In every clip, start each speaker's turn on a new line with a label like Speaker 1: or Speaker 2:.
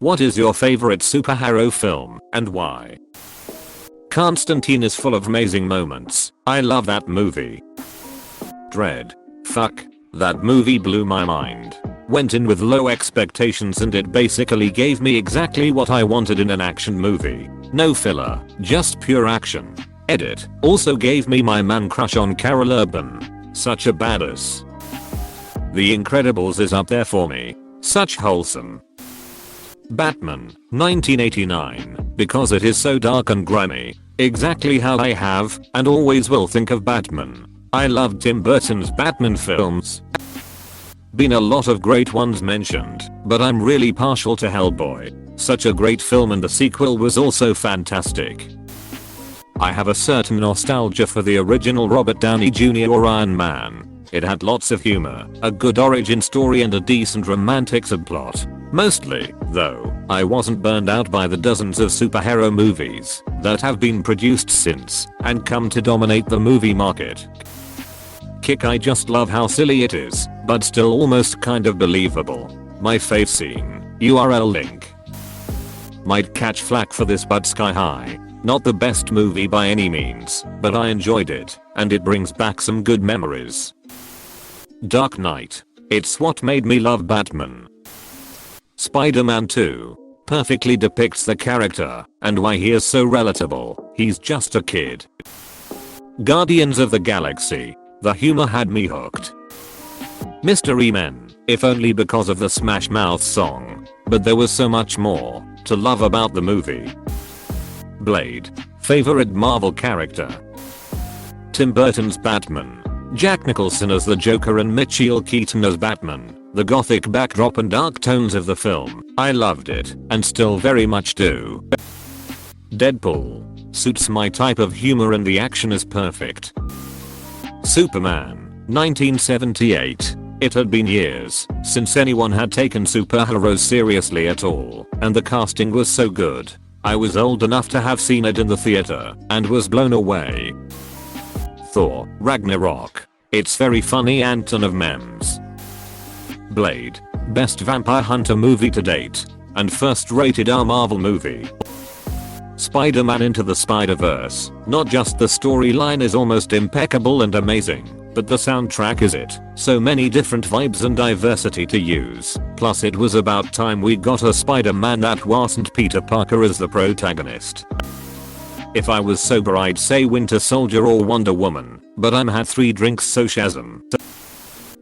Speaker 1: What is your favorite superhero film and why? Constantine is full of amazing moments. I love that movie. Dread. Fuck. That movie blew my mind. Went in with low expectations and it basically gave me exactly what I wanted in an action movie. No filler, just pure action. Edit. Also gave me my man crush on Carol Urban. Such a badass. The Incredibles is up there for me. Such wholesome. Batman, 1989, because it is so dark and grimy. Exactly how I have and always will think of Batman. I love Tim Burton's Batman films. Been a lot of great ones mentioned, but I'm really partial to Hellboy. Such a great film and the sequel was also fantastic. I have a certain nostalgia for the original Robert Downey Jr. or Iron Man. It had lots of humor, a good origin story and a decent romantic subplot. Mostly, though, I wasn't burned out by the dozens of superhero movies that have been produced since and come to dominate the movie market. Kick, I just love how silly it is, but still almost kind of believable. My fave scene, URL link. Might catch flack for this but Sky High. Not the best movie by any means, but I enjoyed it, and it brings back some good memories. Dark Knight. It's what made me love Batman. Spider-Man 2. Perfectly depicts the character, and why he is so relatable. He's just a kid. Guardians of the Galaxy. The humor had me hooked. Mystery Men, if only because of the Smash Mouth song, but there was so much more to love about the movie. Blade. Favorite Marvel character. Tim Burton's Batman. Jack Nicholson as the Joker and Michael Keaton as Batman. The gothic backdrop and dark tones of the film. I loved it and still very much do. Deadpool. Suits my type of humor and the action is perfect. Superman, 1978. It had been years since anyone had taken superheroes seriously at all, and the casting was so good. I was old enough to have seen it in the theater and was blown away. Thor, Ragnarok. It's very funny and ton of memes. Blade. Best vampire hunter movie to date, and first rated R Marvel movie. Spider-Man Into the Spider-Verse. Not just the storyline is almost impeccable and amazing, but the soundtrack is it. So many different vibes and diversity to use. Plus it was about time we got a Spider-Man that wasn't Peter Parker as the protagonist. If I was sober I'd say Winter Soldier or Wonder Woman, but I'm had 3 drinks so Shazam.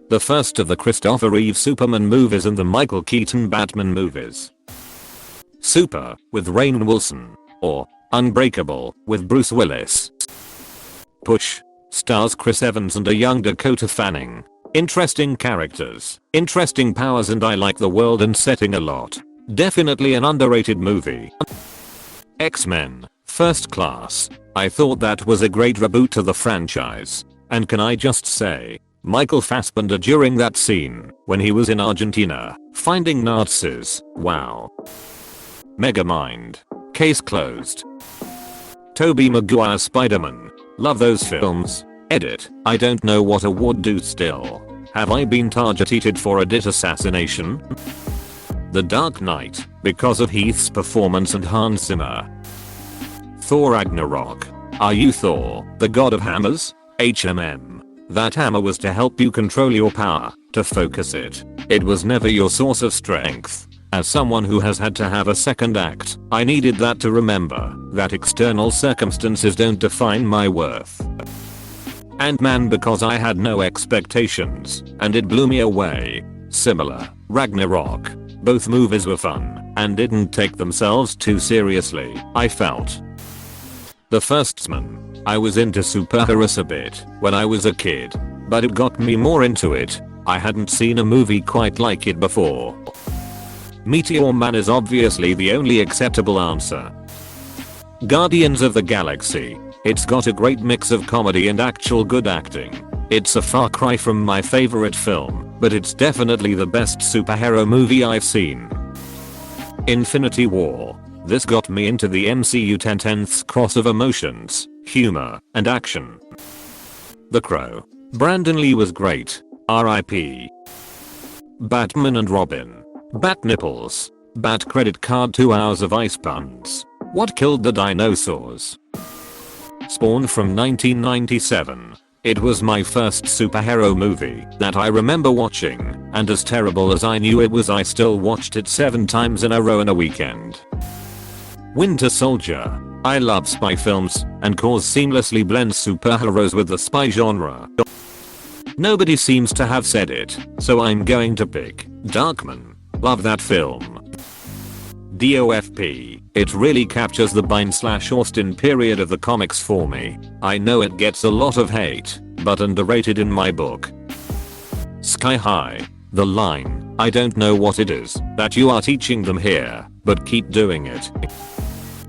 Speaker 1: The first of the Christopher Reeve Superman movies and the Michael Keaton Batman movies. Super, with Rainn Wilson. Or Unbreakable, with Bruce Willis. Push. Stars Chris Evans and a young Dakota Fanning. Interesting characters, interesting powers, and I like the world and setting a lot. Definitely an underrated movie. X-Men. First Class. I thought that was a great reboot to the franchise. And can I just say, Michael Fassbender during that scene when he was in Argentina finding Nazis, wow. Megamind. Case closed. Tobey Maguire Spider-Man. Love those films. Edit. I don't know what I would do still. Have I been targeted for a dit assassination? The Dark Knight, because of Heath's performance and Hans Zimmer. Thor Ragnarok. Are you Thor, the god of hammers? HMM. That hammer was to help you control your power, to focus it. It was never your source of strength. As someone who has had to have a second act, I needed that to remember that external circumstances don't define my worth. Ant-Man, because I had no expectations, and it blew me away. Similar. Ragnarok. Both movies were fun, and didn't take themselves too seriously, I felt. The Firstman. I was into superheroes a bit when I was a kid, but it got me more into it. I hadn't seen a movie quite like it before. Meteor Man is obviously the only acceptable answer. Guardians of the Galaxy. It's got a great mix of comedy and actual good acting. It's a far cry from my favorite film, but it's definitely the best superhero movie I've seen. Infinity War. This got me into the MCU 10/10ths cross of emotions, humor, and action. The Crow. Brandon Lee was great. R.I.P. Batman and Robin. Bat nipples. Bat credit card 2 hours of ice puns. What killed the dinosaurs? Spawn from 1997. It was my first superhero movie that I remember watching, and as terrible as I knew it was, I still watched it 7 times in a row in a weekend. Winter Soldier. I love spy films, and Cause seamlessly blends superheroes with the spy genre. Nobody seems to have said it, so I'm going to pick Darkman. Love that film. DOFP. It really captures the Byrne/Austin period of the comics for me. I know it gets a lot of hate, but underrated in my book. Sky High. The line, I don't know what it is that you are teaching them here, but keep doing it.